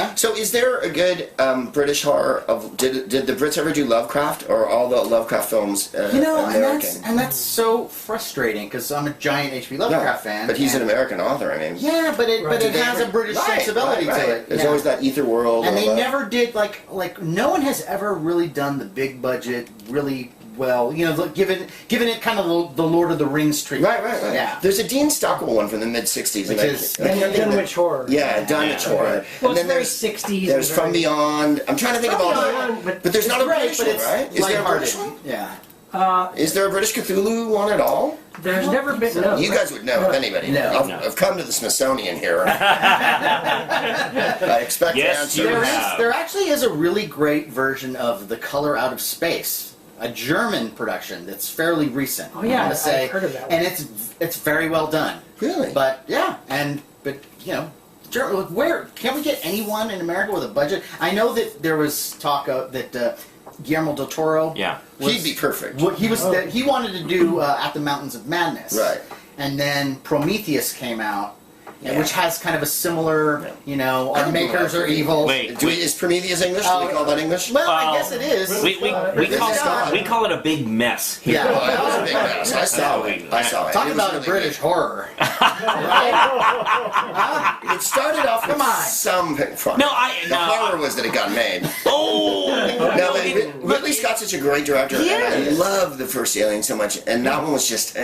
Yeah. So is there a good British horror of did the Brits ever do Lovecraft, or all the Lovecraft films American? and that's so frustrating because I'm a giant H.P. Lovecraft fan. But he's an American author. I mean, yeah, but it has a British sensibility to it. There's always that ether world. And they never did like no one has ever really done the big budget really well. You know, given it kind of the Lord of the Rings treatment. Right. Yeah. There's a Dean Stockwell one from the mid '60s, Which is Dunwich horror. Yeah, Dunwich horror. Well, and then it's very 60s. There's From Beyond. I'm trying to think of all that. But there's not a British one, right? Is there a British one? Yeah. Is there a British Cthulhu one at all? There's never been. No, you guys would know if anybody. No. I've come to the Smithsonian here. I expect the answer. There actually is a really great version of The Color Out of Space, a German production that's fairly recent. Oh yeah, I say, I've heard of that one. and it's very well done. Really? But yeah, but you know, where can't we get anyone in America with a budget? I know that there was talk of that Guillermo del Toro. Yeah, he'd be perfect. He wanted to do At the Mountains of Madness. Right. And then Prometheus came out. Which has kind of a similar, you know, our makers are evil. Wait, is Prometheus English? Do we call that English? Well, I guess it is. We call it a big mess. Yeah, well, that was a big mess. I saw it. Talk It was about really a British good. horror. It started off with some fun. The horror was that it got made. Ridley Scott's such a great director, and I love the first Alien so much, and that one was just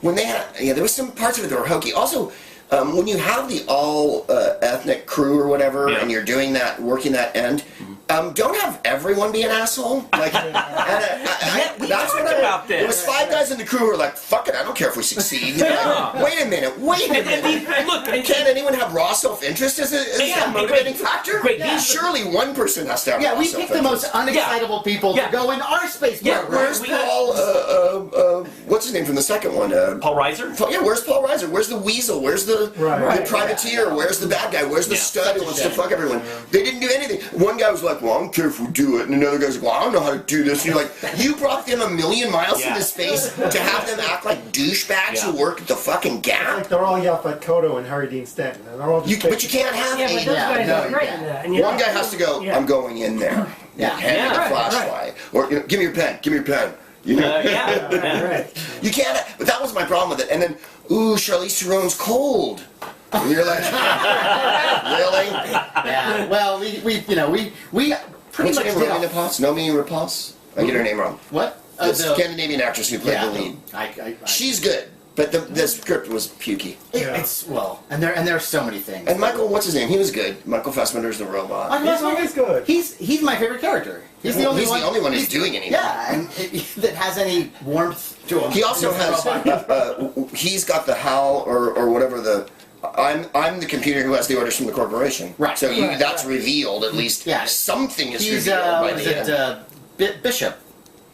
when they had there was some parts of it that were hokey. Also, when you have the all ethnic crew or whatever, and you're doing that, working that end, don't have everyone be an asshole. Like, that's what about this. There was 5 guys in the crew who were like, "Fuck it, I don't care if we succeed." Like, wait a minute. Look, can't anyone have raw self-interest as a motivating factor? Surely one person has to have. Yeah, we pick the most unexcitable people to go in our space program. Where's Paul? What's his name from the second one? Paul Reiser? Yeah, where's Paul Reiser? Where's the weasel? Where's the privateer? Where's the bad guy? Where's the stud who wants to fuck everyone? They didn't do anything. One guy was like, "Well, I don't care if we do it," and another guy's like, "Well, I don't know how to do this." And you're like, you brought them a million miles into space to have them act like douchebags who work at the fucking Gap. Like they're all Yaphet Kotto and Harry Dean Stanton. And they're all just But you can't have but those guys are great in that. And one guy has to go, "I'm going in there." Hand me the flashlight, or give me your pen. Give me your pen. You know? You can't. But that was my problem with it. And then, Charlize Theron's cold. And you're like, really? Yeah. Well, we pretty much did. Romina Poss? Nomi Rapace? I get her name wrong. What? The Scandinavian actress who played the lead. She's good, but the script was pukey. It's and there's so many things. And Michael, what's his name? He was good. Michael Fassbender's the robot. He's always good. He's my favorite character. He's the only one who's doing anything. Yeah, and that has any warmth to him. He also has. He's got the HAL or whatever the. I'm the computer who has the orders from the corporation. Right. So that's revealed at least. Yeah. Something is revealed by the end. Bishop.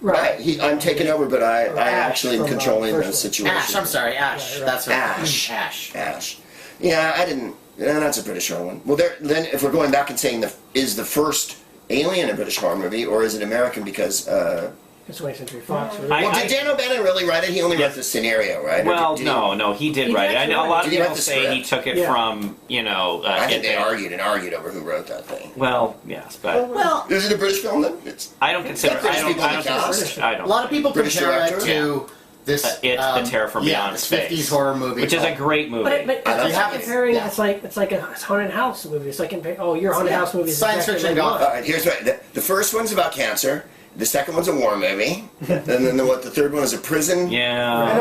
Right. I'm taking over, but I actually am controlling the situation. Ash. I'm sorry, Ash. That's her. Ash. Yeah, I didn't. That's a British horror one. Well, then if we're going back and saying is the first Alien a British horror movie, or is it American because? It's 20th Century Fox. Well, did Dan O'Bannon really write it? He only wrote the scenario, right? Well, no, he did write it. I know a lot of people say he took it from, I think they argued over who wrote that thing. Well, yes, but... Well... Is it a British film then? I don't consider it. I don't. A lot of people compare it to this... The Terror from Beyond Space. 50s horror movie. Which is a great movie. But it's comparing, it's like a haunted house movie. It's like, your haunted house movie is science fiction gone. All right, here's what... The first one's about cancer. The second one's a war movie, and then the third one is a prison. Yeah. And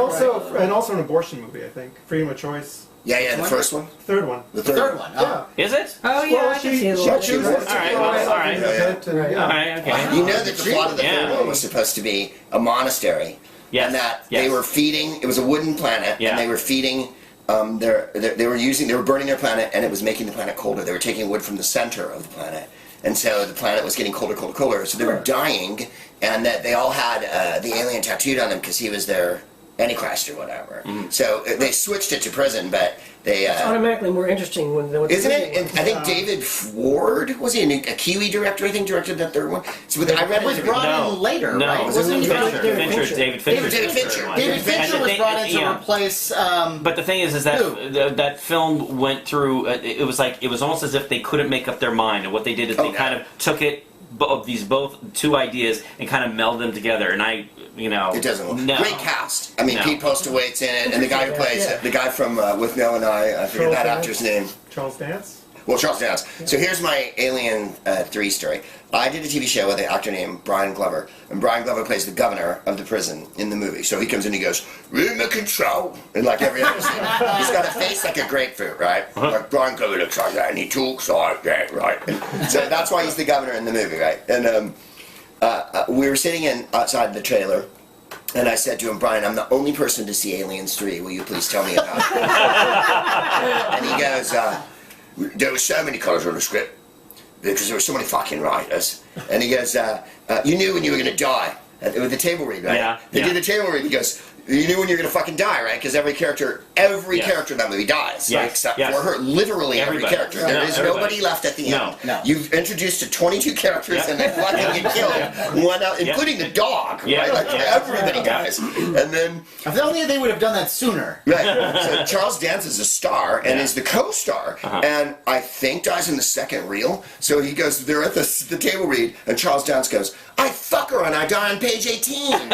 also an abortion movie, I think. Freedom of Choice. Yeah, the first one. Third one. The third one. Yeah. Is it? Oh yeah, I can see it. All right. Okay. You know that the plot of the third one was supposed to be a monastery, and that they were feeding. It was a wooden planet, and they were feeding. They were burning their planet, and it was making the planet colder. They were taking wood from the center of the planet. And so the planet was getting colder, so they were dying, and that they all had the alien tattooed on them because he was their Antichrist or whatever. So they switched it to prison, but they. It's automatically more interesting when the Isn't it? And I think David Ford was he a Kiwi director? I think directed that third one. So I read It was brought in later, No. right? It Wasn't he Fincher. Fincher? David Fincher. David Fincher. David Fincher was brought in to replace. But the thing is that that film went through. It was almost as if they couldn't make up their mind, and what they did is they kind of took it of these both two ideas and kind of melded them together. And it doesn't look no. great cast. I mean, No. Pete Postlewaite's in it, and the guy who plays the guy from With Mel and I forget that actor's name. Charles Dance? Well, Charles Dance. So here's my Alien 3 story. I did a TV show with an actor named Brian Glover, and Brian Glover plays the governor of the prison in the movie. So he comes in and he goes, "Remote control," in like every episode. He's got a face like a grapefruit, right? Like Brian Glover looks like that, and he talks like that, right? And so that's why he's the governor in the movie, right? And we were sitting outside the trailer, and I said to him, "Brian, I'm the only person to see Aliens 3. Will you please tell me about it?" And he goes, "There were so many colours on the script because there were so many fucking writers." And he goes, "You knew when you were going to die." With the table read, right? Yeah. They did the table read. He goes, "You knew when you were going to fucking die, right? Because every character in that movie dies, right? Except for her. Literally every character. There is nobody left at the end. No. You've introduced to 22 characters and they fucking get killed. One out, including the dog, right? Like everybody dies. And then... If only they would have done that sooner. Right. So Charles Dance is a star and is the co-star, and I think dies in the second reel. So he goes, they're at the table read, and Charles Dance goes, "I fuck her and I die on page 18."